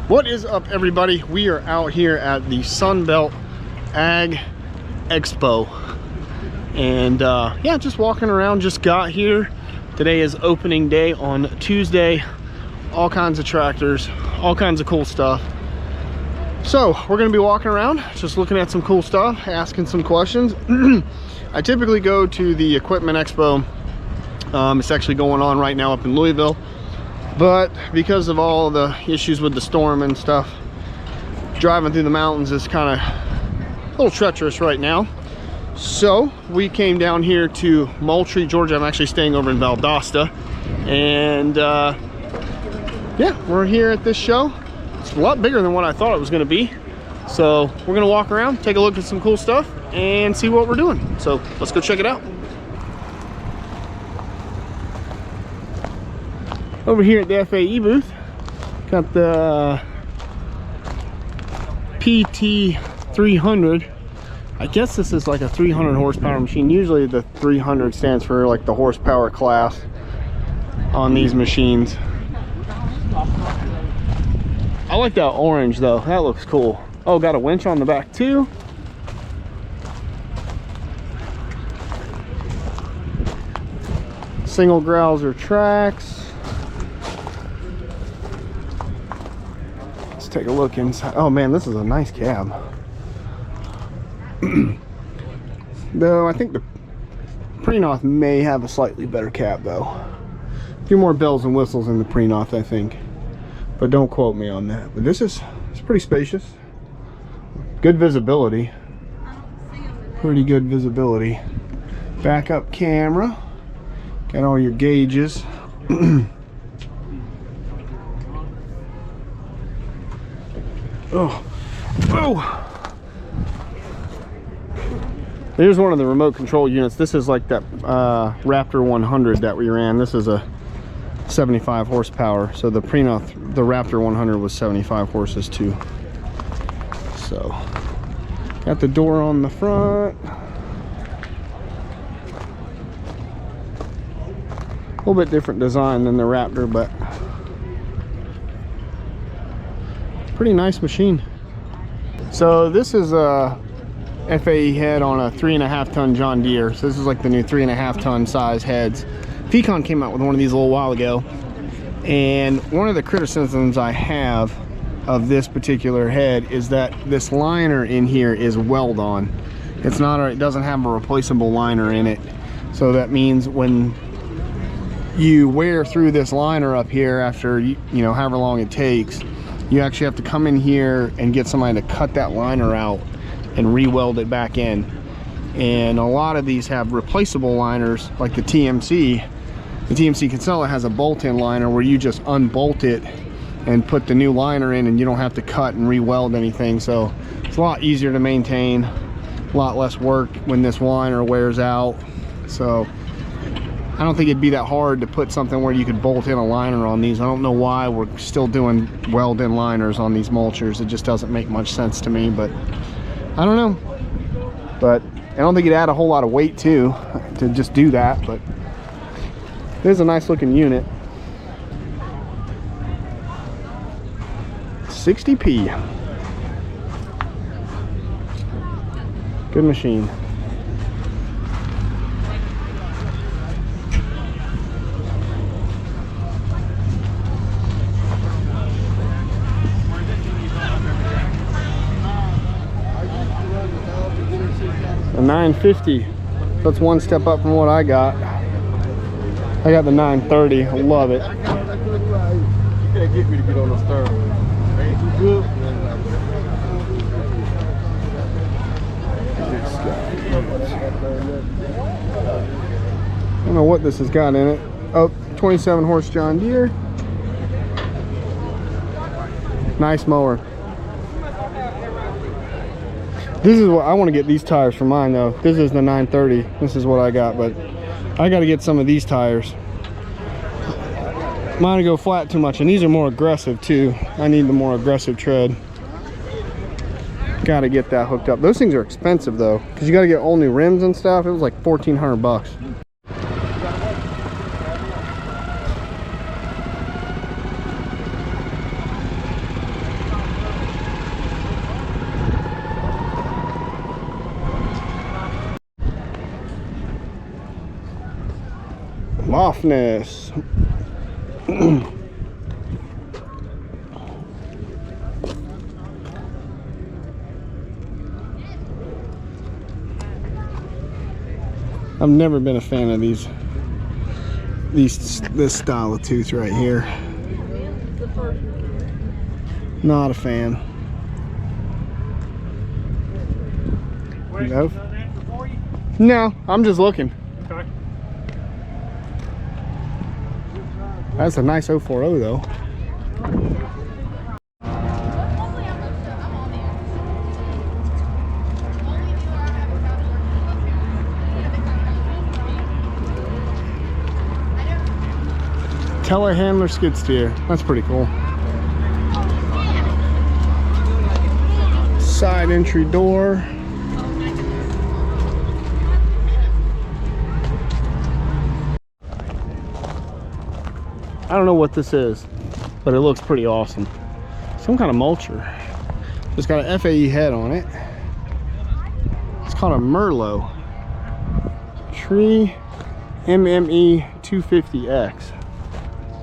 What is up, everybody? We are out here at the Sunbelt Ag Expo, and yeah, just walking around. Just got here. Today is opening day on Tuesday. All kinds of tractors, all kinds of cool stuff. So we're gonna be walking around, just looking at some cool stuff, asking some questions. I typically go to the Equipment Expo. It's actually going on right now up in Louisville. But because of all the issues with the storm and stuff, driving through the mountains is kind of a little treacherous right now. So we came down here to Moultrie, Georgia. I'm actually staying over in Valdosta. And yeah, we're here at this show. It's a lot bigger than what I thought it was going to be. So we're going to walk around, take a look at some cool stuff, and see what we're doing. So let's go check it out. Over here at the FAE booth, got the PT 300. I guess this is like a 300 horsepower machine. Usually the 300 stands for like the horsepower class on these machines. I like that orange though, that looks cool. Oh, got a winch on the back too. Single Grouser tracks. Take a look inside. Oh man, this is a nice cab. Though I think the Prenoth may have a slightly better cab though. A few more bells and whistles in the Prenoth, I think, but don't quote me on that. But this is, it's pretty spacious, good visibility, pretty good visibility. Backup camera, got all your gauges. Oh, there's one of the remote control units. This is like that Raptor 100 that we ran. This is a 75 horsepower. So the Prenoth, the Raptor 100 was 75 horses too. So got the door on the front. A little bit different design than the Raptor, but pretty nice machine. So this is a FAE head on a 3.5 ton John Deere. So this is like the new 3.5 ton size heads. Fecon came out with one of these a little while ago, and one of the criticisms I have of this particular head is that this liner in here is weld on. It's not, it doesn't have a replaceable liner in it. So that means when you wear through this liner up here after you know however long it takes, you actually have to come in here and get somebody to cut that liner out and re-weld it back in. And a lot of these have replaceable liners, like the TMC. The TMC Kinsella has a bolt-in liner where you just unbolt it and put the new liner in, and you don't have to cut and re-weld anything. So it's a lot easier to maintain, a lot less work when this liner wears out. So I don't think it'd be that hard to put something where you could bolt in a liner on these. I don't know why we're still doing weld-in liners on these mulchers. It just doesn't make much sense to me, but I don't know. But I don't think it'd add a whole lot of weight too to just do that, but it is a nice looking unit. 60p. Good machine. A 950. That's one step up from what I got. I got the 930. I love it. You can't get me to get on the stern. Ain't too good. I don't know what this has got in it. Oh, 27 horse John Deere. Nice mower. This is what I want to get, these tires for mine though. This is the 930. This is what I got, but I got to get some of these tires. Mine go flat too much, and these are more aggressive too. I need the more aggressive tread. Got to get that hooked up. Those things are expensive though, because you got to get all new rims and stuff. It was like 1,400 bucks. Softness. I've never been a fan of this style of tooth right here. Not a fan. No. No, I'm just looking. Okay. That's a nice 040 though. Telehandler skid steer. That's pretty cool. Side entry door. I don't know what this is, but it looks pretty awesome. Some kind of mulcher. It's got an FAE head on it. It's called a Merlot. Tree MME 250X.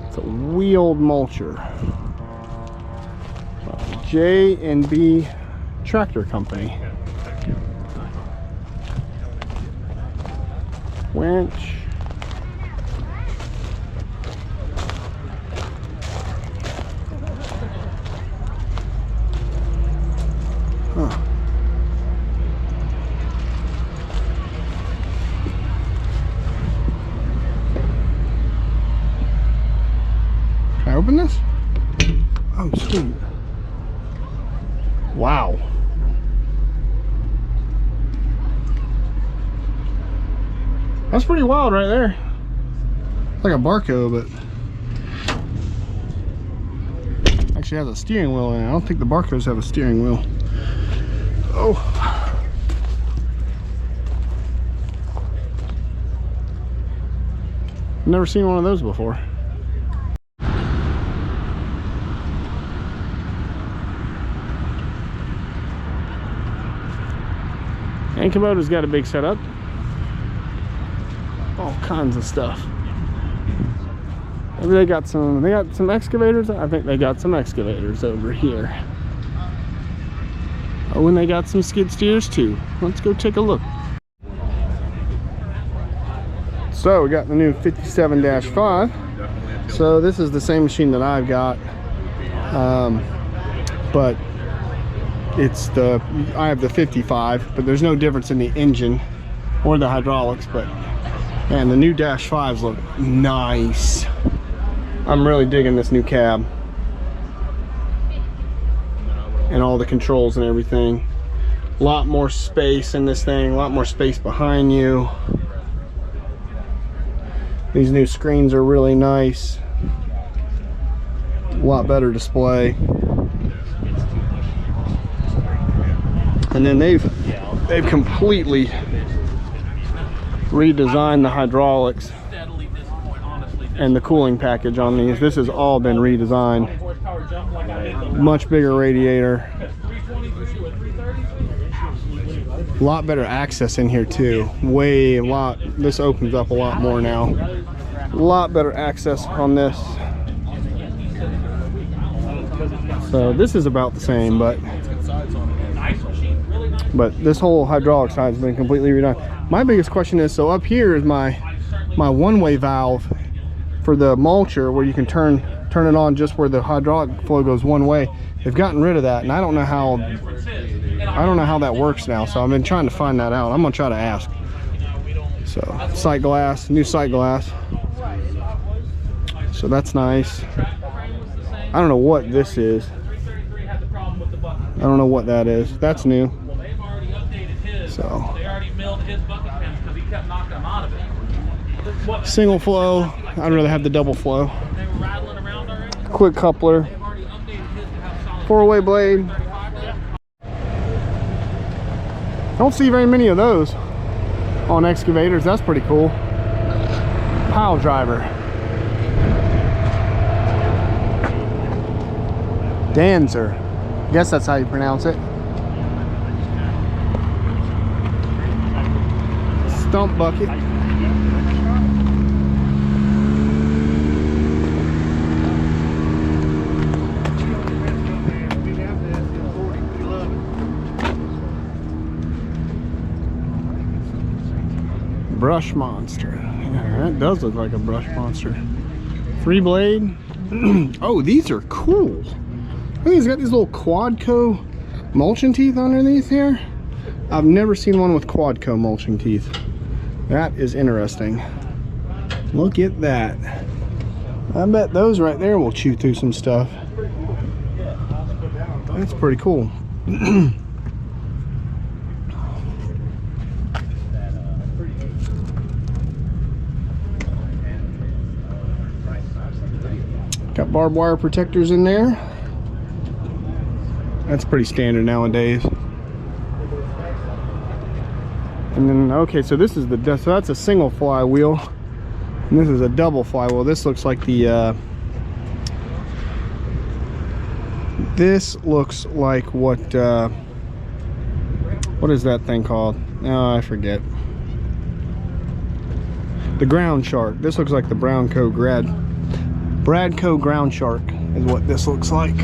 It's a wheeled mulcher. J&B Tractor Company. Winch. Huh. Can I open this? Oh, sweet. Wow. That's pretty wild right there. It's like a Barco, but actually has a steering wheel in it. I don't think the Barcos have a steering wheel. Oh. Never seen one of those before. And Kubota's got a big setup. All kinds of stuff. Maybe they got some excavators. I think they got some excavators over here. Oh, and they got some skid steers too. Let's go take a look. So we got the new 57-5. So this is the same machine that I've got, but I have the 55, but there's no difference in the engine or the hydraulics. But man, the new Dash 5s look nice. I'm really digging this new cab and all the controls and everything. A lot more space in this thing, a lot more space behind you. These new screens are really nice. A lot better display. And then they've completely redesigned the hydraulics and the cooling package on these. This has all been redesigned. Much bigger radiator. A lot better access in here too. This opens up a lot more now. A lot better access on this. So this is about the same, but this whole hydraulic side has been completely redone. My biggest question is, so up here is my one-way valve for the mulcher, where you can turn it on just where the hydraulic flow goes one way. They've gotten rid of that, and I don't know how that works now. So I've been trying to find that out. I'm gonna try to ask. So sight glass, new sight glass. So that's nice. I don't know what this is. I don't know what that is. That's new. So single flow. I'd rather have the double flow. Quick coupler. 4-way blade. Don't see very many of those on excavators. That's pretty cool. Pile driver. Dancer. Guess that's how you pronounce it. Stump bucket. Brush monster. Yeah, that does look like a brush monster. 3-blade. Oh, these are cool. Look, he's got these little Quadco mulching teeth underneath here. I've never seen one with Quadco mulching teeth. That is interesting. Look at that. I bet those right there will chew through some stuff. That's pretty cool. Got barbed wire protectors in there. That's pretty standard nowadays. And then, okay, so this is so that's a single flywheel, and this is a double flywheel. This looks like the this looks like what is that thing called? Oh, I forget. The ground shark. This looks like the Bradco ground shark is what this looks like.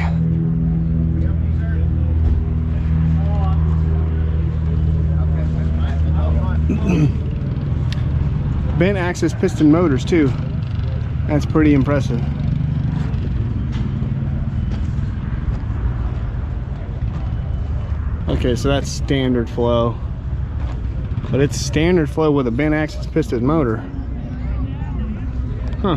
Bent axis piston motors too. That's pretty impressive. Okay, so that's standard flow, but it's standard flow with a bent axis piston motor. Huh.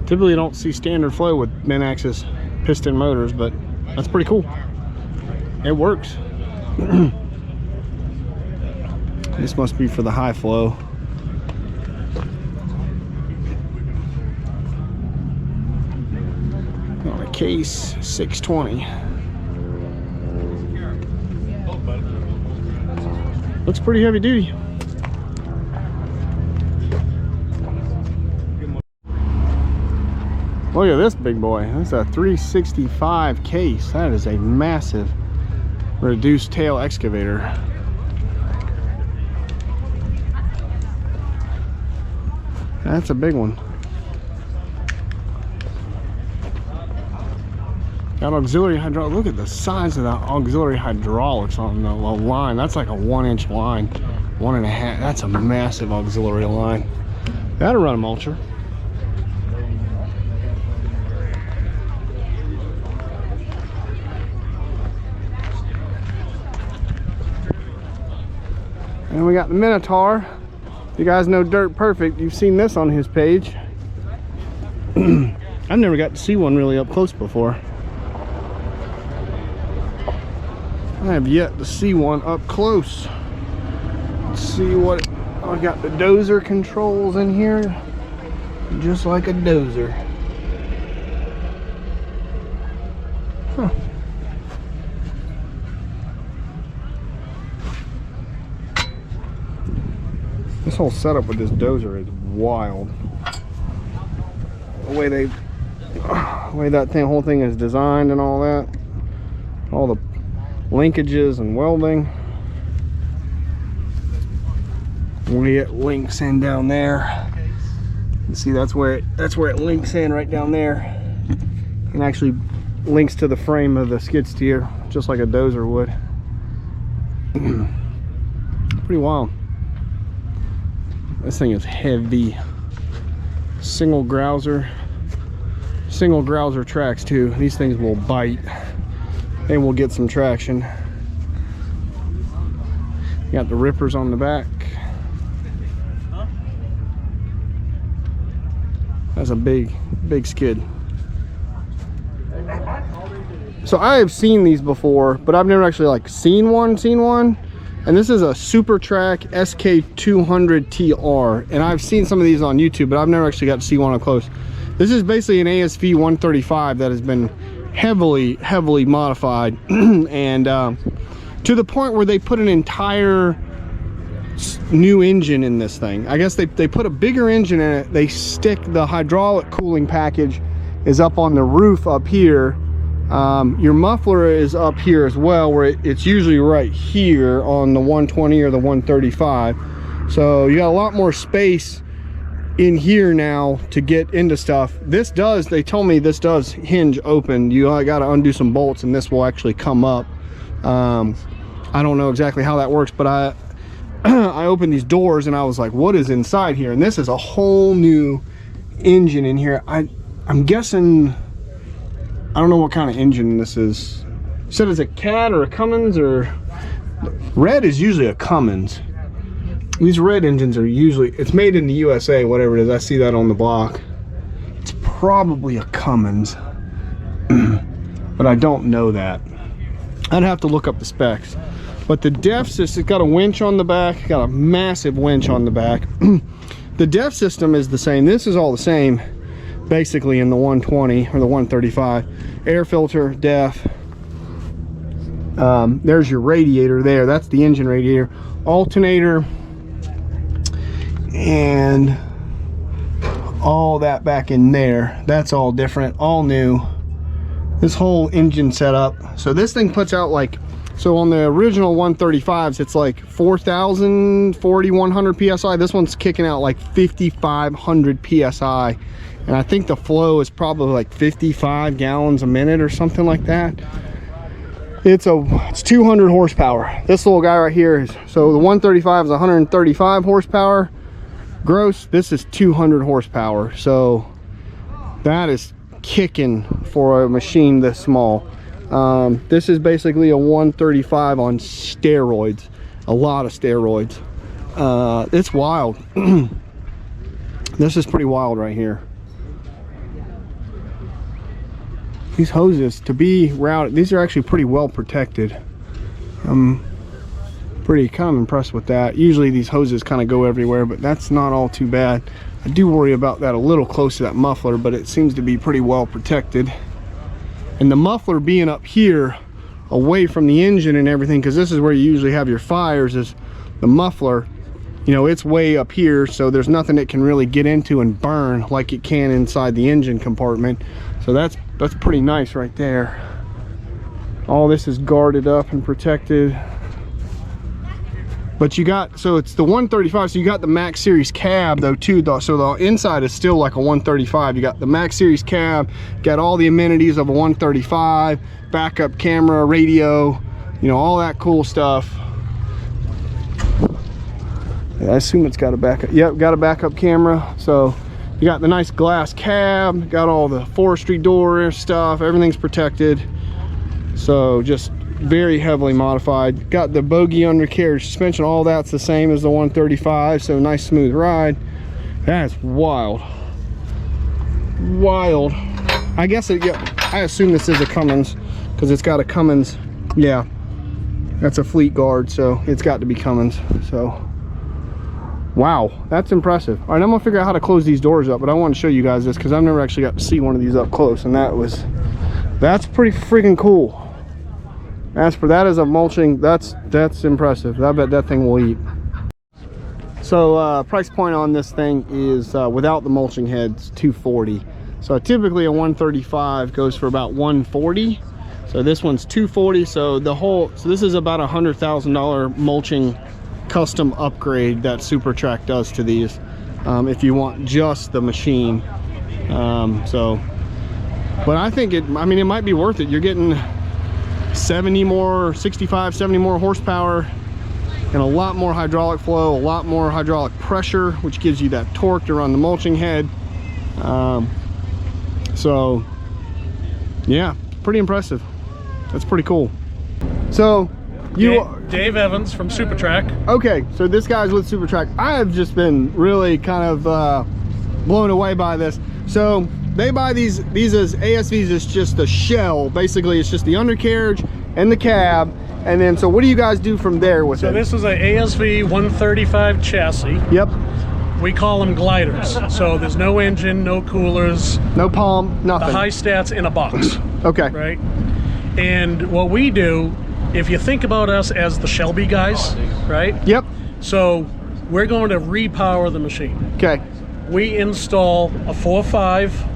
Typically don't see standard flow with bent axis piston motors, but that's pretty cool. It works. This must be for the high flow. On a case 620. Looks pretty heavy duty. Look at this big boy. That's a 365 case. That is a massive reduced tail excavator. That's a big one. Got auxiliary hydraulic. Look at the size of the auxiliary hydraulics on the line. That's like a 1-inch line, 1.5. That's a massive auxiliary line. That'll run a mulcher. And we got the Minotaur. You guys know Dirt Perfect. You've seen this on his page. I've never got to see one really up close before. I have yet to see one up close. Let's see what I got. The dozer controls in here, just like a dozer. Huh. This whole setup with this dozer is wild. The way that whole thing is designed and all that, all the linkages and welding. The way it links in down there. You see, that's where it links in right down there, and actually links to the frame of the skid steer, just like a dozer would. Pretty wild. This thing is heavy. Single grouser tracks too. These things will bite. They will get some traction. You got the rippers on the back. That's a big skid. So I have seen these before, but I've never actually like seen one. And this is a Super Track SK200 TR, and I've seen some of these on YouTube, but I've never actually got to see one up close. This is basically an ASV 135 that has been heavily modified, and to the point where they put an entire new engine in this thing. I guess they put a bigger engine in it. They stick the hydraulic cooling package is up on the roof up here. Your muffler is up here as well, where it's usually right here on the 120 or the 135. So you got a lot more space in here now to get into stuff. This does, they told me this does hinge open. You got to undo some bolts and this will actually come up. I don't know exactly how that works, but I I opened these doors and I was like, what is inside here? And this is a whole new engine in here. I'm guessing, I don't know what kind of engine this is. You said it's a Cat or a Cummins, or red is usually a Cummins. These red engines are usually, it's made in the USA, whatever it is. I see that on the block. It's probably a Cummins, but I don't know that. I'd have to look up the specs. But the DEF system, it's got a winch on the back, got a massive winch on the back. The DEF system is the same. This is all the same, basically, in the 120 or the 135. Air filter, DEF. There's your radiator there. That's the engine radiator. Alternator, and all that back in there. That's all different, all new. This whole engine setup. So this thing puts out like, so on the original 135s, it's like 4,000, 4,100 PSI. This one's kicking out like 5,500 PSI. And I think the flow is probably like 55 gallons a minute or something like that. It's 200 horsepower. This little guy right here is, so the 135 is 135 horsepower gross. This is 200 horsepower. So that is kicking for a machine this small. This is basically a 135 on steroids, a lot of steroids. It's wild. This is pretty wild right here. These hoses, to be routed, these are actually pretty well protected. I'm pretty kind of impressed with that. Usually these hoses kind of go everywhere, but that's not all too bad. I do worry about that a little close to that muffler, but it seems to be pretty well protected. And the muffler being up here away from the engine and everything, because this is where you usually have your fires, is the muffler, you know, it's way up here, so there's nothing it can really get into and burn like it can inside the engine compartment. So that's pretty nice right there. All this is guarded up and protected. But you got, so it's the 135, so you got the Max Series cab though too, so the inside is still like a 135. You got the Max Series cab, got all the amenities of a 135, backup camera, radio, you know, all that cool stuff. I assume it's got a backup, yep, got a backup camera. So you got the nice glass cab, got all the forestry door stuff, everything's protected. So just very heavily modified. Got the bogie undercarriage suspension, all that's the same as the 135, so nice smooth ride. That's wild. Wild. I guess it, yeah, I assume this is a Cummins because it's got a Cummins. Yeah, that's a Fleet Guard, so it's got to be Cummins. So wow, that's impressive. All right, I'm gonna figure out how to close these doors up, but I want to show you guys this because I've never actually got to see one of these up close, and that's pretty freaking cool. As for that as a mulching, that's impressive. I bet that thing will eat. So price point on this thing is without the mulching heads, $240. So typically a 135 goes for about $140. So this one's $240. So this is about $100,000 mulching custom upgrade that SuperTrack does to these. If you want just the machine. But I think it might be worth it. You're getting 65, 70 more horsepower and a lot more hydraulic flow, a lot more hydraulic pressure, which gives you that torque to run the mulching head. So yeah, pretty impressive. That's pretty cool. So Dave Evans from SuperTrack. Okay, so this guy's with SuperTrack. I have just been really kind of blown away by this. So they buy these as ASVs is just a shell. Basically, it's just the undercarriage and the cab. And then, so what do you guys do from there with it? So this is a ASV 135 chassis. Yep. We call them gliders. So there's no engine, no coolers. No palm, nothing. The high stats in a box. Okay. Right? And what we do, if you think about us as the Shelby guys, right? Yep. So we're going to repower the machine. Okay. We install a 4.5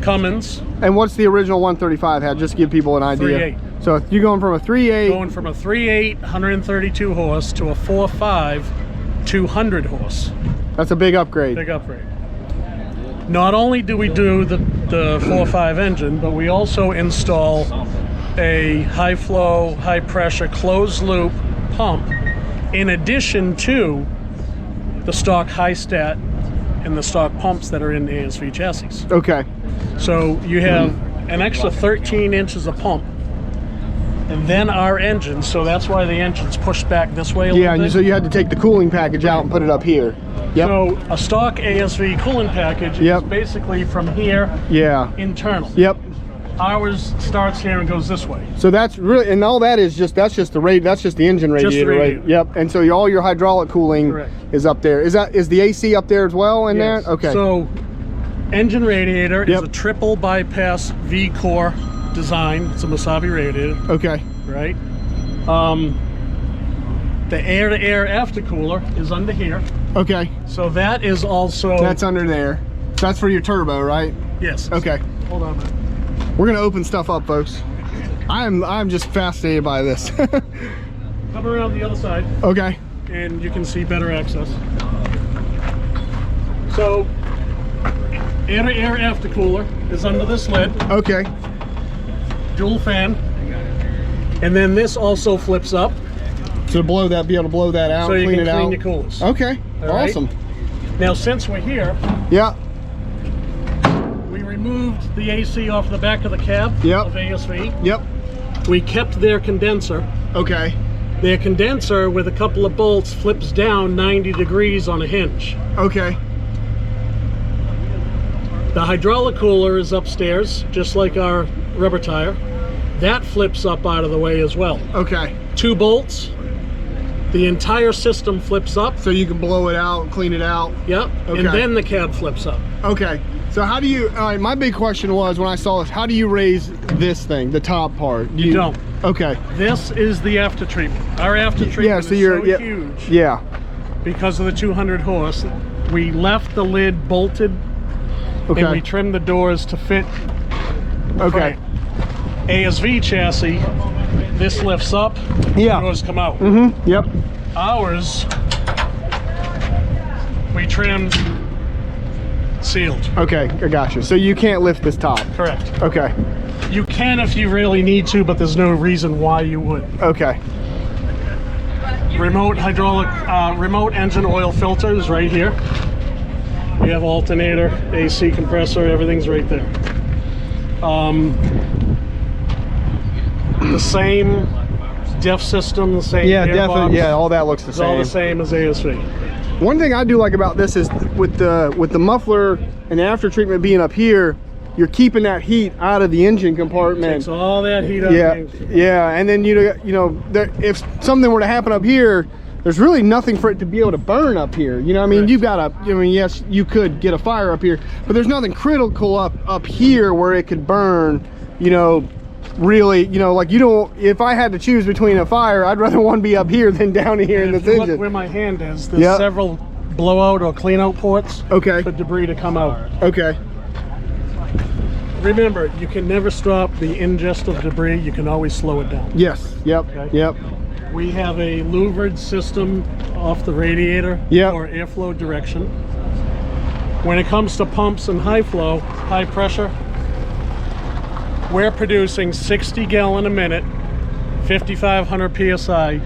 Cummins. And what's the original 135 had? Just to give people an idea. 3.8. So you're going from a 3.8. Going from a 3.8, 132 horse to a 4.5, 200 horse. That's a big upgrade. Big upgrade. Not only do we do the 4.5 engine, but we also install a high flow, high pressure, closed loop pump in addition to the stock high stat and the stock pumps that are in the ASV chassis. Okay. So you have an extra 13 inches of pump, and then our engine, so that's why the engine's pushed back this way a little bit. Yeah, so you had to take the cooling package out and put it up here. Yep. So a stock ASV cooling package is basically from here internal. Yep. Ours starts here and goes this way. So that's really, and all that is just, that's just the engine radiator, right? Yep. And so all your hydraulic cooling is up there. Is the AC up there as well in there? Okay. So engine radiator is a triple bypass V-core design. It's a Masabi radiator. Okay. Right. The air-to-air aftercooler is under here. Okay. So that is also... That's under there. That's for your turbo, right? Yes. Okay. Hold on a minute. We're gonna open stuff up, folks. I'm just fascinated by this. Come around the other side. Okay. And you can see better access. So, air-to-air aftercooler is under this lid. Okay. Dual fan. And then this also flips up. So be able to blow that out, so you clean can it clean out. your coolers. Okay. Awesome. Right? Now, since we're here, we removed the AC off the back of the cab of ASV. Yep. We kept their condenser. Okay. Their condenser with a couple of bolts flips down 90 degrees on a hinge. Okay. The hydraulic cooler is upstairs, just like our rubber tire. That flips up out of the way as well. Okay. 2 bolts. The entire system flips up. So you can blow it out, clean it out. Yep. Okay. And then the cab flips up. Okay. So how do you, all right, my big question was when I saw this, how do you raise this thing, the top part? You don't. Okay. This is the after treatment. Our after treatment is so huge. Yeah. Because of the 200 horse. We left the lid bolted. Okay. And we trimmed the doors to fit. Okay. ASV chassis, this lifts up, doors come out. Mm-hmm. Yep. Ours, we trimmed, sealed. Okay, I gotcha. So you can't lift this top? Correct. Okay. You can if you really need to, but there's no reason why you would. Okay. Remote hydraulic, remote engine oil filter is right here. We have alternator, AC compressor, everything's right there. The same def system, the same definitely. Yeah, all that looks the same. All the same as ASV. One thing I do like about this is with the muffler and the after treatment being up here, you're keeping that heat out of the engine compartment. Takes all that heat out. Yeah, and then if something were to happen up here, there's really nothing for it to be able to burn up here. You know, I mean, you've got yes, you could get a fire up here, but there's nothing critical up here where it could burn. You know. Really, like if I had to choose between a fire, I'd rather one be up here than down here in this engine. Look where my hand is, there's several blowout or clean out ports for debris to come out. Okay. Remember, you can never stop the ingest of debris, you can always slow it down. Yes, yep, yep. We have a louvered system off the radiator for airflow direction. When it comes to pumps and high flow, high pressure, we're producing 60 gallon a minute, 5,500 PSI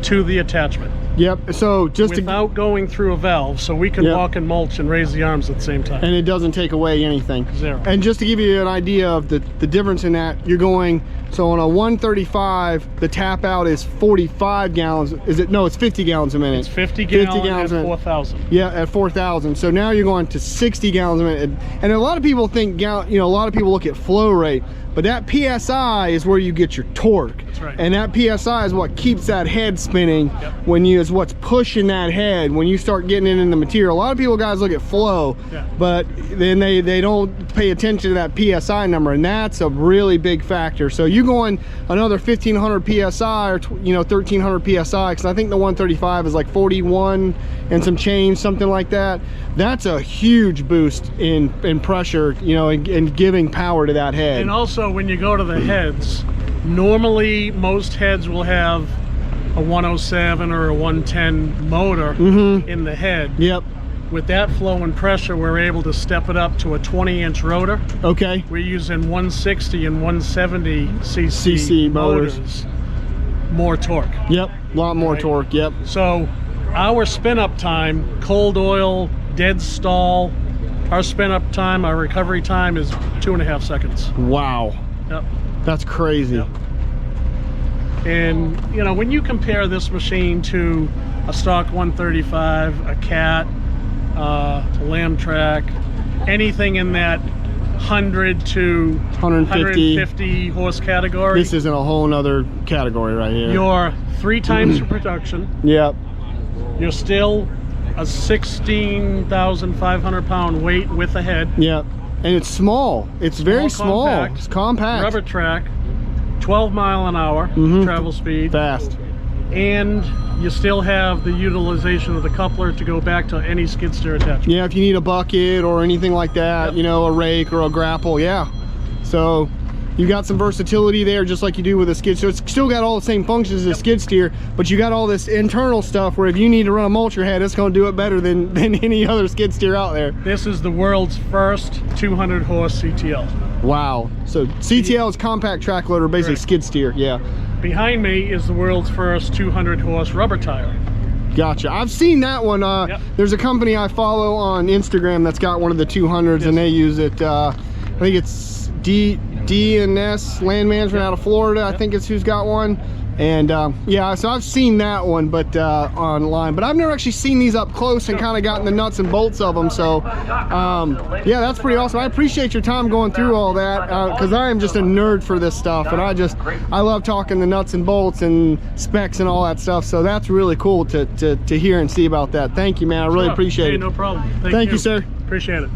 to the attachment. Yep, so just without going through a valve, so we can walk and mulch and raise the arms at the same time. And it doesn't take away anything. Zero. And just to give you an idea of the difference in that, you're going, so on a 135, the tap out is 45 gallons. Is it? No, it's 50 gallons a minute. It's 50 gallons at 4,000. Yeah, at 4,000. So now you're going to 60 gallons a minute. And a lot of people think, a lot of people look at flow rate, but that PSI is where you get your torque. That's right. And that PSI is what keeps that head spinning is what's pushing that head when you start getting it in the material. A lot of people, guys, look at flow, but then they don't pay attention to that PSI number, and that's a really big factor. So you going another 1,500 PSI or 1,300 PSI, because I think the 135 is like 41 and some change, something like that. That's a huge boost in pressure, and giving power to that head. And also when you go to the heads, normally most heads will have a 107 or a 110 motor in the head. Yep. with that flow and pressure, we're able to step it up to a 20-inch rotor. Okay. We're using 160 and 170 cc motors. More torque. Yep, a lot more torque, yep. So our spin up time, cold oil, dead stall, our spin up time, our recovery time is 2.5 seconds. Wow. Yep. That's crazy. Yep. And you know, when you compare this machine to a stock 135, a Cat, a Lamb Track, anything in that 100 to 150 horse category, this isn't a whole nother category right here. You're 3 times the production. Yep. You're still a 16,500 pound weight with a head. Yep. And it's small. It's very small. Compact. It's compact. Rubber track, 12 mile an hour travel speed. Fast. And you still have the utilization of the coupler to go back to any skid steer attachment. Yeah, if you need a bucket or anything like that, Yep. you know, a rake or a grapple, yeah. So you got some versatility there, just like you do with a skid steer. It's still got all the same functions as a skid steer, but you got all this internal stuff where if you need to run a mulcher head, it's going to do it better than any other skid steer out there. This is the world's first 200 horse CTL. Wow. So CTL is compact track loader, basically Right. skid steer, yeah. Behind me is the world's first 200 horse rubber tire. Gotcha. I've seen that one. Yep. There's a company I follow on Instagram that's got one of the 200s, and they use it. I think it's D&S Land Management out of Florida. I think it's who's got one. And yeah, so I've seen that one, but online. But I've never actually seen these up close and kind of gotten the nuts and bolts of them. So yeah, that's pretty awesome. I appreciate your time going through all that, because I am just a nerd for this stuff, and I love talking the nuts and bolts and specs and all that stuff. So that's really cool to hear and see about that. Thank you, man. I really appreciate it. No problem. Thank you, sir. Appreciate it.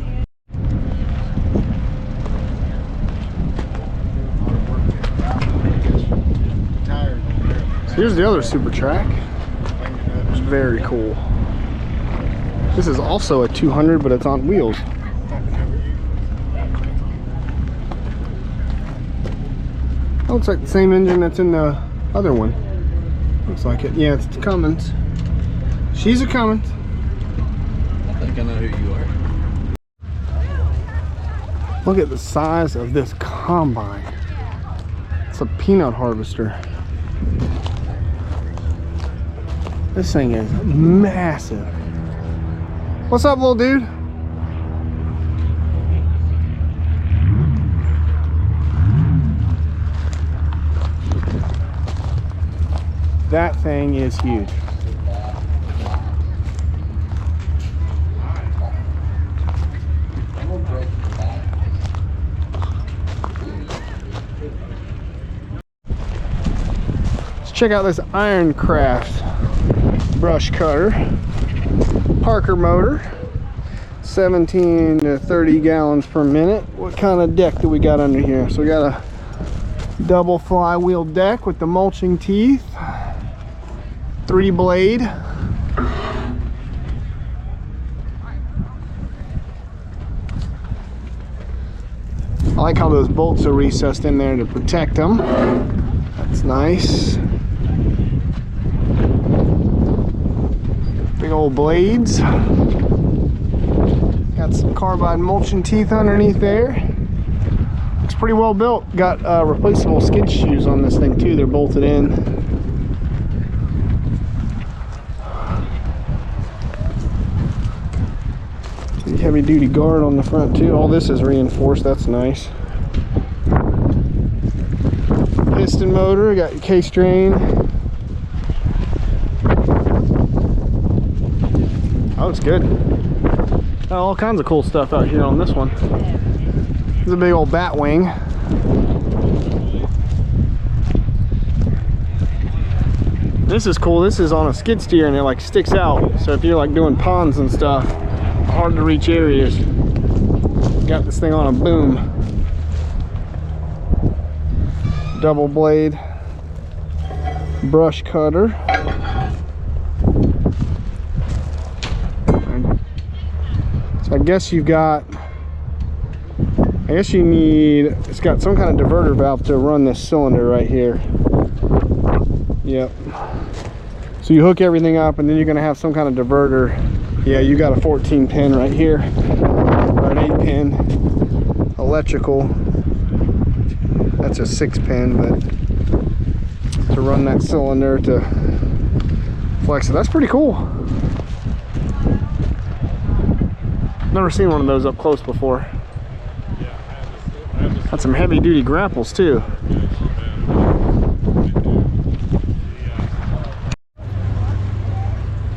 Here's the other Super Track. It's very cool. This is also a 200, but it's on wheels. Oh, looks like the same engine that's in the other one. Looks like it. Yeah, it's Cummins. She's a Cummins. I think I know who you are. Look at the size of this combine. It's a peanut harvester. This thing is massive. What's up, little dude? That thing is huge. Let's check out this Ironcraft brush cutter, Parker motor, 17 to 30 gallons per minute. What kind of deck do we got under here? So we got a double flywheel deck with the mulching teeth, 3 blade. I like how those bolts are recessed in there to protect them. That's nice. Big old blades. Got some carbide mulching teeth underneath there. Looks pretty well built. Got replaceable skid shoes on this thing too. They're bolted in. Heavy duty guard on the front too. All this is reinforced. That's nice. Piston motor. Got your K-strain. Oh, it's good. Got all kinds of cool stuff out here on this one. There's a big old bat wing. This is cool. This is on a skid steer and it like sticks out. So if you're like doing ponds and stuff, hard to reach areas, got this thing on a boom. Double blade brush cutter. So I guess you've got, you need, it's got some kind of diverter valve to run this cylinder right here. Yep. So you hook everything up and then you're going to have some kind of diverter Yeah, you got a 14 pin right here, or an 8 pin electrical. That's a 6 pin, but to run that cylinder to flex it, that's pretty cool. Never seen one of those up close before. Got some heavy duty grapples too.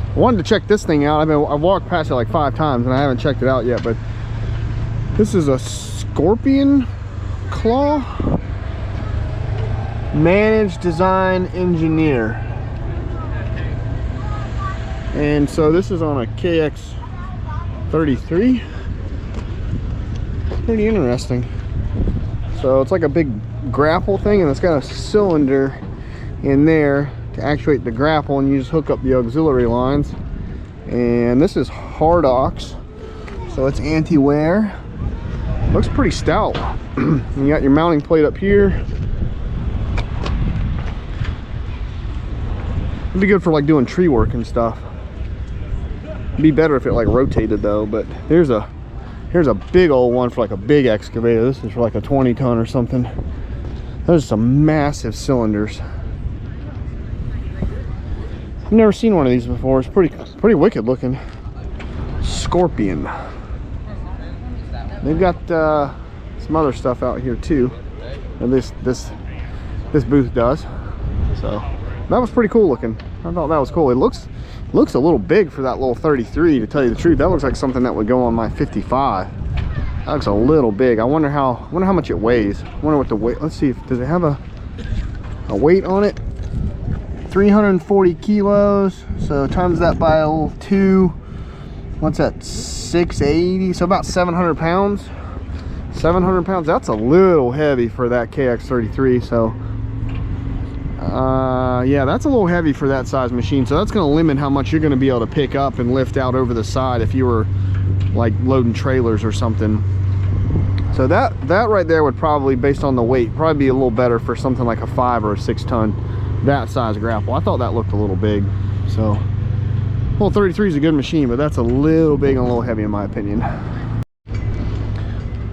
I wanted to check this thing out. I've walked past it like 5 times and I haven't checked it out yet, but this is a Scorpion Claw Managed Design Engineer. And so this is on a KX33. Pretty interesting. So it's like a big grapple thing, and it's got a cylinder in there to actuate the grapple, and you just hook up the auxiliary lines. And this is Hardox, so it's anti-wear. Looks pretty stout. You got your mounting plate up here. It'd be good for like doing tree work and stuff. It'd be better if it like rotated though, but here's a big old one for like a big excavator. This is for like a 20 ton or something. Those are some massive cylinders. I've never seen one of these before. It's pretty wicked looking. Scorpion. They've got some other stuff out here too. And this booth does. So that was pretty cool looking. I thought that was cool. It looks a little big for that little 33, to tell you the truth. That looks like something that would go on my 55. That looks a little big. I wonder how much it weighs. I wonder what the weight. Let's see, does it have a weight on it? 340 kilos. So times that by a little 2. What's that? 680. So about 700 pounds. 700 pounds. That's a little heavy for that KX33. So yeah, that's a little heavy for that size machine. So that's going to limit how much you're going to be able to pick up and lift out over the side if you were like loading trailers or something. So that right there would probably, based on the weight, probably be a little better for something like a 5 or a 6 ton, that size grapple. I thought that looked a little big. So well, 33 is a good machine, but that's a little big and a little heavy in my opinion.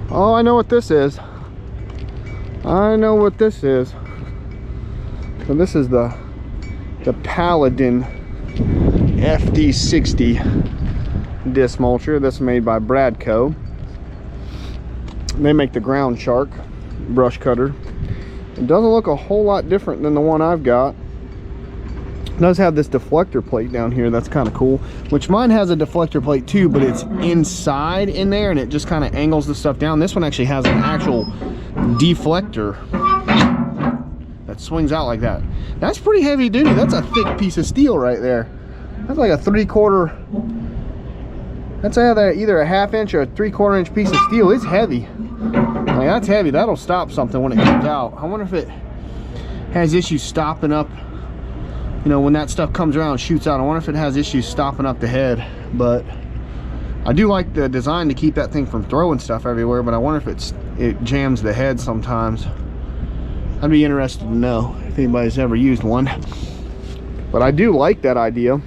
Oh, I know what this is. I know what this is. So this is the Paladin FD60 disc mulcher. This is made by Bradco. They make the Ground Shark brush cutter. It doesn't look a whole lot different than the one I've got. It does have this deflector plate down here. That's kind of cool. Which mine has a deflector plate too, but it's inside in there and it just kind of angles the stuff down. This one actually has an actual deflector that swings out like that. That's pretty heavy duty. That's a thick piece of steel right there. That's like a 3/4. That's either a 1/2 inch or a 3/4 inch piece of steel. It's heavy. Like, that's heavy. That'll stop something when it comes out. I wonder if it has issues stopping up. You know, when that stuff comes around and shoots out, I wonder if it has issues stopping up the head. But I do like the design to keep that thing from throwing stuff everywhere, but I wonder if it jams the head sometimes. I'd be interested to know if anybody's ever used one. But I do like that idea.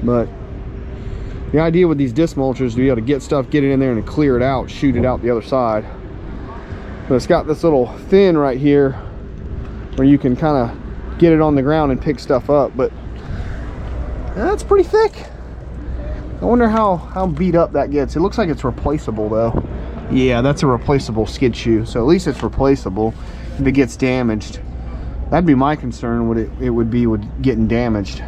But the idea with these disc mulchers is to be able to get stuff, get it in there and clear it out, shoot it out the other side. But it's got this little fin right here where you can kind of get it on the ground and pick stuff up. But that's pretty thick. I wonder how beat up that gets. It looks like it's replaceable though. Yeah, that's a replaceable skid shoe. So at least it's replaceable. If it gets damaged, that'd be my concern. It would be getting damaged,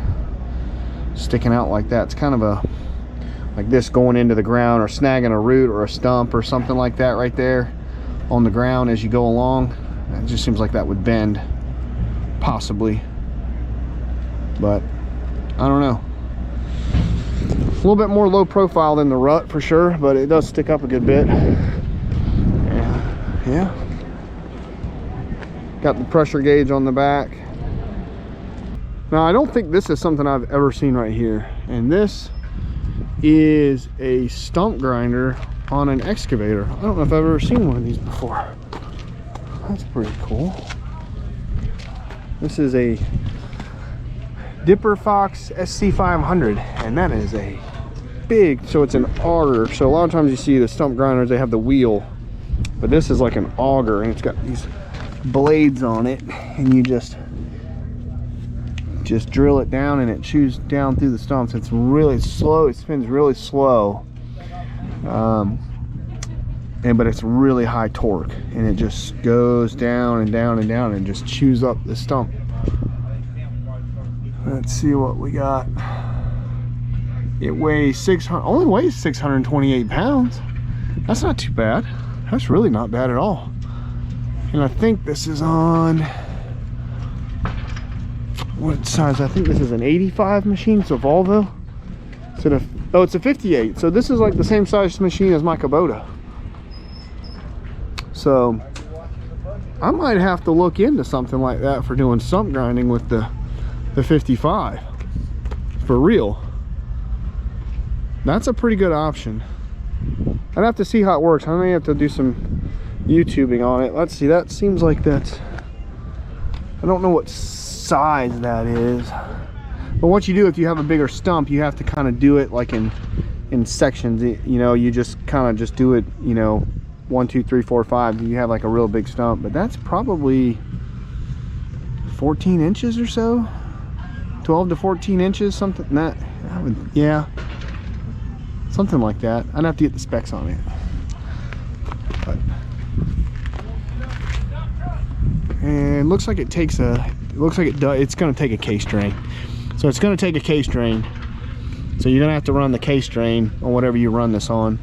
sticking out like that. It's kind of a like this going into the ground or snagging a root or a stump or something like that right there on the ground as you go along. It just seems like that would bend, possibly, but I don't know. A little bit more low profile than the Rut for sure, but it does stick up a good bit. Yeah. Got the pressure gauge on the back. Now I don't think this is something I've ever seen right here, and this is a stump grinder on an excavator. I don't know if I've ever seen one of these before. That's pretty cool. This is a Dipper Fox SC500, and that is a big, so it's an auger. So a lot of times you see the stump grinders, they have the wheel, but this is like an auger, and it's got these blades on it, and you just drill it down, and it chews down through the stumps. It's really slow, it spins really slow, but it's really high torque, and it just goes down and down and down and just chews up the stump. Let's see what we got. It weighs only weighs 628 pounds. That's not too bad. That's really not bad at all. And I think this is on, what size? I think this is an 85 machine, so Volvo. Oh, it's a 58. So this is like the same size machine as my Kubota. So I might have to look into something like that for doing stump grinding with the 55. For real. That's a pretty good option. I'd have to see how it works. I may have to do some YouTubing on it. Let's see, that seems like that's, I don't know what size that is, but what you do if you have a bigger stump, you have to kind of do it like in sections. You know, you just kind of just do it, you know, 1 2 3 4 5. You have like a real big stump, but that's probably 14 inches or so, 12 to 14 inches, something that, yeah, something like that. I'd have to get the specs on it. But, and it looks like it takes it's going to take a case drain. So it's going to take a case drain. So you're going to have to run the case drain on whatever you run this on.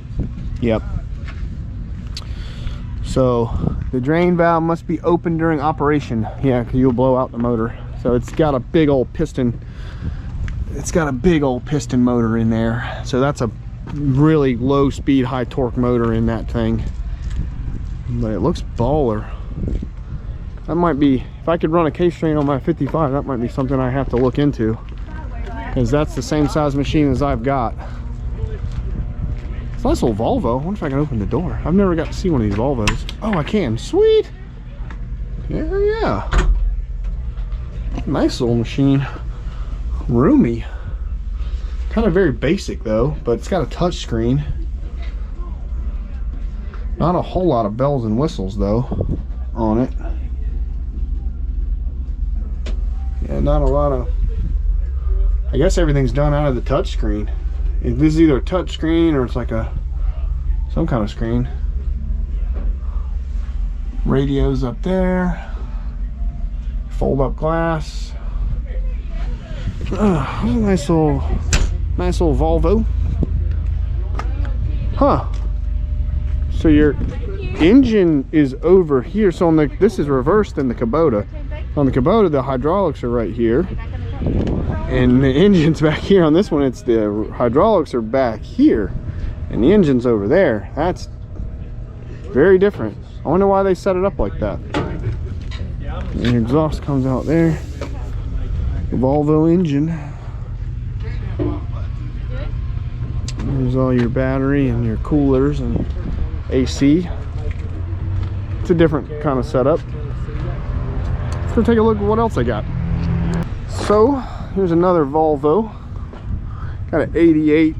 Yep. So the drain valve must be open during operation. Yeah, because you'll blow out the motor. So it's got a big old piston. It's got a big old piston motor in there. So that's a really low speed, high torque motor in that thing. But it looks baller. That might be, if I could run a case drain on my 55, that might be something I have to look into, because that's the same size machine as I've got. It's a nice little Volvo. I wonder if I can open the door. I've never got to see one of these Volvos. Oh, I can. Sweet. Yeah. Nice little machine. Roomy. Kind of very basic though, but it's got a touch screen. Not a whole lot of bells and whistles though on it. Yeah, not a lot of, I guess everything's done out of the touch screen. This is either a touch screen or it's like some kind of screen. Radio's up there. Fold up glass. Nice little Volvo. Huh. So your engine is over here. So on this is reversed in the Kubota. On the Kubota, the hydraulics are right here, and the engine's back here. On this one, it's the hydraulics are back here, and the engine's over there. That's very different. I wonder why they set it up like that. And the exhaust comes out there. The Volvo engine. There's all your battery and your coolers and AC. It's a different kind of setup. Let's go take a look at what else I got. So here's another Volvo. Got an 88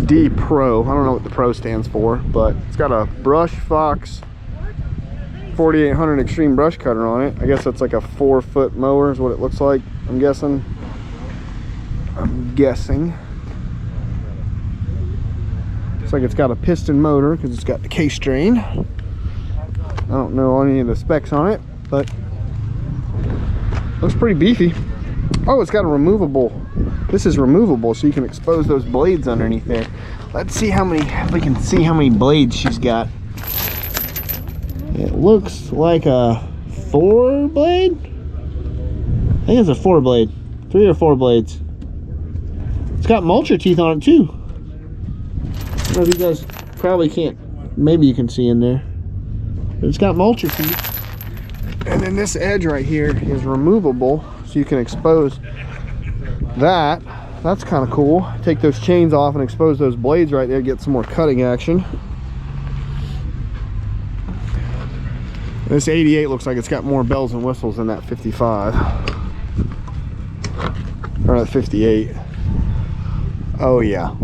D Pro. I don't know what the Pro stands for, but it's got a Brush Fox 4800 Extreme brush cutter on it. I guess that's like a 4-foot mower is what it looks like. I'm guessing. Looks like it's got a piston motor because it's got the case drain. I don't know any of the specs on it, but looks pretty beefy. Oh, it's got a removable. This is removable, so you can expose those blades underneath there. Let's see how many, if we can see how many blades she's got. It looks like a 4-blade. I think it's a 4-blade. 3 or 4 blades. It's got mulcher teeth on it too. I don't know if you guys probably can't, maybe you can see in there. But it's got mulcher teeth. And then this edge right here is removable, so you can expose that. That's kind of cool. Take those chains off and expose those blades right there, get some more cutting action. This 88 looks like it's got more bells and whistles than that 55. Or a 58. Oh yeah.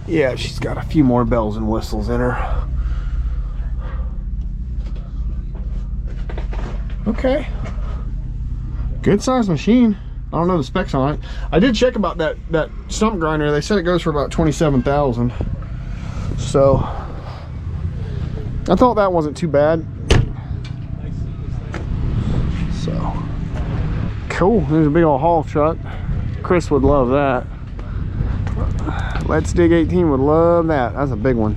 Yeah, she's got a few more bells and whistles in her. Okay. Good size machine. I don't know the specs on it. I did check about that stump grinder. They said it goes for about 27,000. So I thought that wasn't too bad. So cool. There's a big old haul truck. Chris would love that. Let's Dig 18 would love that. That's a big one.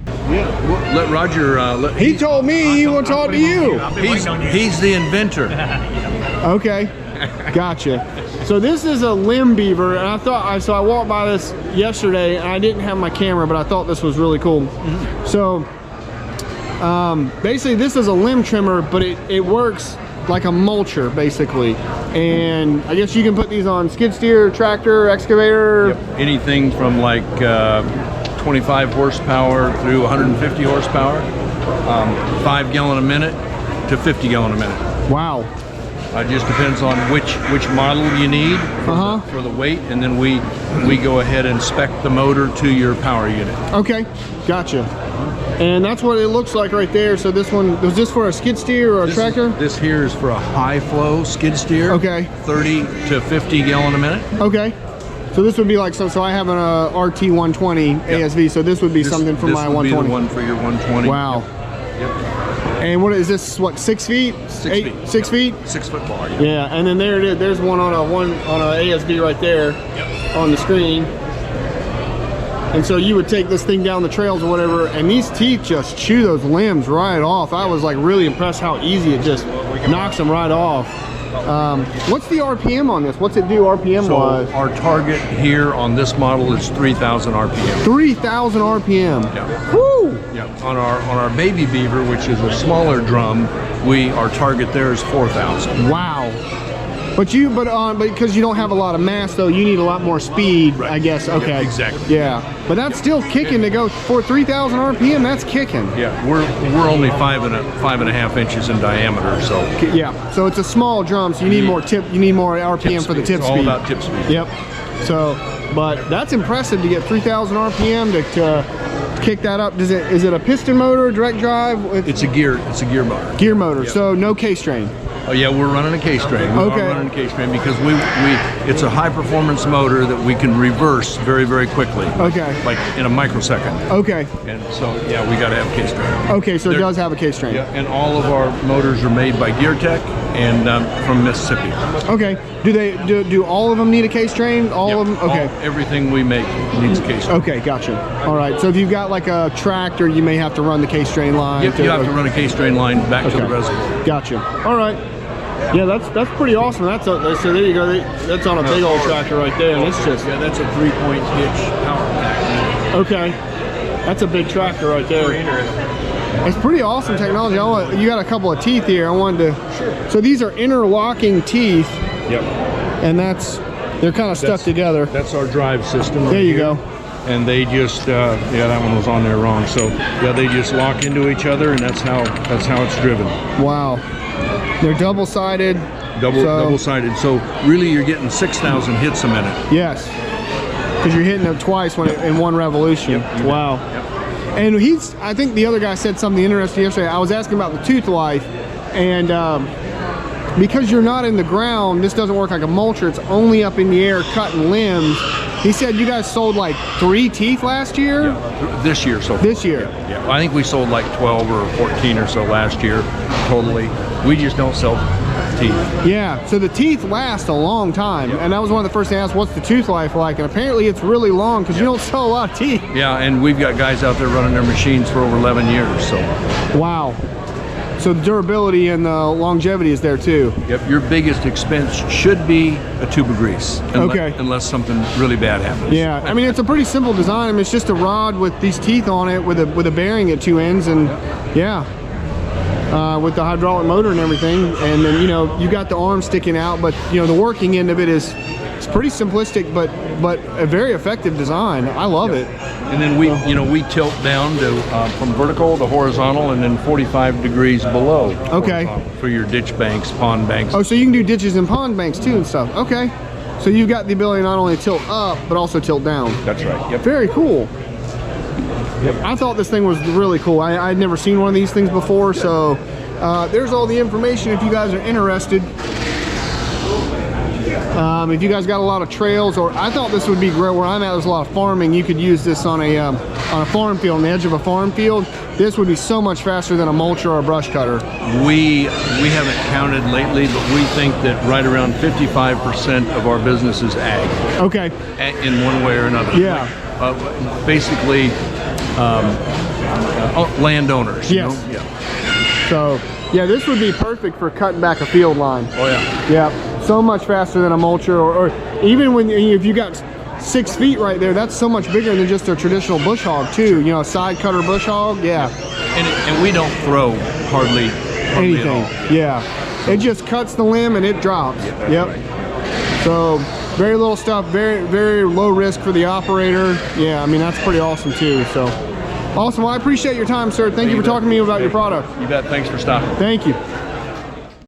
Yeah, well, let Roger. He told me he will talk to you. He's the inventor. Okay, gotcha. So this is a limb beaver, and I walked by this yesterday, and I didn't have my camera, but I thought this was really cool. So basically, this is a limb trimmer, but it works like a mulcher basically, and I guess you can put these on skid steer, tractor, excavator. Yep. Anything from like 25 horsepower through 150 horsepower, 5 gallon a minute to 50 gallon a minute. Wow. It just depends on which model you need for the weight, and then we go ahead and spec the motor to your power unit. Okay, gotcha. And that's what it looks like right there. So this one, was this for a skid steer or a tractor? This here is for a high flow skid steer. Okay. 30 to 50 gallon a minute. Okay. So this would be like, so I have an RT 120 ASV, so this would be something for my 120. This would be the one for your 120. Wow. Yep. And what is this, what, 6 feet? 6 feet. 6 feet? 6 foot bar, yeah. Yeah, and then there it is. There's one on a ASV right there on the screen. And so you would take this thing down the trails or whatever, and these teeth just chew those limbs right off. I was like really impressed how easy it just knocks them right off. What's the RPM on this? What's it do RPM wise? So our target here on this model is 3,000 RPM. 3,000 RPM. Yeah. Woo! Yeah. On our baby beaver, which is a smaller drum, our target there is 4,000. Wow. But because you don't have a lot of mass though, you need a lot more speed, right. I guess. Okay. Yeah, exactly. Yeah. But that's still kicking to go for 3,000 RPM. That's kicking. Yeah. We're only 5.5 inches in diameter, so. Yeah. So it's a small drum, so you need more tip. You need more RPM for the tip speed. It's all about tip speed. Yep. So, but that's impressive to get 3,000 RPM to kick that up. Is it a piston motor, direct drive? It's a gear motor. Gear motor. Yep. So no K-strain. Oh yeah, we're running a K-strain. Okay. We're running a K-strain because it's a high performance motor that we can reverse very, very quickly. Okay. Like in a microsecond. Okay. And so yeah, we got to have K-strain. Okay, so it does have a K-strain. Yeah, and all of our motors are made by Gear Tech and from Mississippi. Okay. Do all of them need a K-strain? All of them? Okay. Everything we make needs a K-strain. Okay, gotcha. All right. So if you've got like a tractor, you may have to run the K-strain line. Yep, you have to run a K-strain line back to the reservoir. Gotcha. All right. Yeah, that's pretty awesome. So there you go. That's on a big old tractor right there. And it's just that's a 3-point hitch power pack. Okay, that's a big tractor right there. It's pretty awesome technology. You got a couple of teeth here. I wanted to. Sure. So these are interlocking teeth. Yep. And they're kind of stuck together. That's our drive system. There you go. And they just that one was on there wrong. So yeah, they just lock into each other, and that's how it's driven. Wow. They're double-sided. Double-sided. So really, you're getting 6,000 hits a minute. Yes, because you're hitting them twice in one revolution. Yep, wow. Yep. And I think the other guy said something interesting yesterday. I was asking about the tooth life, and because you're not in the ground, this doesn't work like a mulcher. It's only up in the air cutting limbs. He said you guys sold like 3 teeth last year? Yeah, this year so far. This year? Yeah. I think we sold like 12 or 14 or so last year, totally. We just don't sell teeth. Yeah, so the teeth last a long time. Yep. And that was one of the first things I asked, what's the tooth life like? And apparently it's really long because you don't sell a lot of teeth. Yeah, and we've got guys out there running their machines for over 11 years, so. Wow. So the durability and the longevity is there too. Yep, your biggest expense should be a tube of grease. Unless something really bad happens. Yeah, I mean, it's a pretty simple design. I mean, it's just a rod with these teeth on it with a bearing at 2 ends, and with the hydraulic motor and everything. And then, you got the arm sticking out, but, the working end of it is pretty simplistic, but a very effective design. I love it. And then we tilt down to from vertical to horizontal, and then 45 degrees below. Okay. For your ditch banks, pond banks. Oh, so you can do ditches and pond banks too and stuff. Okay. So you've got the ability not only to tilt up, but also tilt down. That's right. Yep. Very cool. Yep. I thought this thing was really cool. I'd never seen one of these things before, so there's all the information if you guys are interested. If you guys got a lot of trails, or I thought this would be great where I'm at, there's a lot of farming. You could use this on a farm field, on the edge of a farm field. This would be so much faster than a mulcher or a brush cutter. We haven't counted lately, but we think that right around 55% of our business is ag. Okay. In one way or another. Yeah. Basically, landowners. Yes. You know? Yeah. So, yeah, this would be perfect for cutting back a field line. Oh yeah. Yeah, so much faster than a mulcher, or even when if you got 6 feet right there, that's so much bigger than just a traditional bush hog too. You know, a side cutter bush hog. Yeah. And we don't throw hardly Anything. at all. Yeah. It just cuts the limb and it drops. Yeah, Yep. right. So very little stuff, very low risk for the operator. Yeah, I mean that's pretty awesome too. So awesome. Well, I appreciate your time, sir. Thank you for talking to me about your product. You bet. Thanks for stopping. Thank you.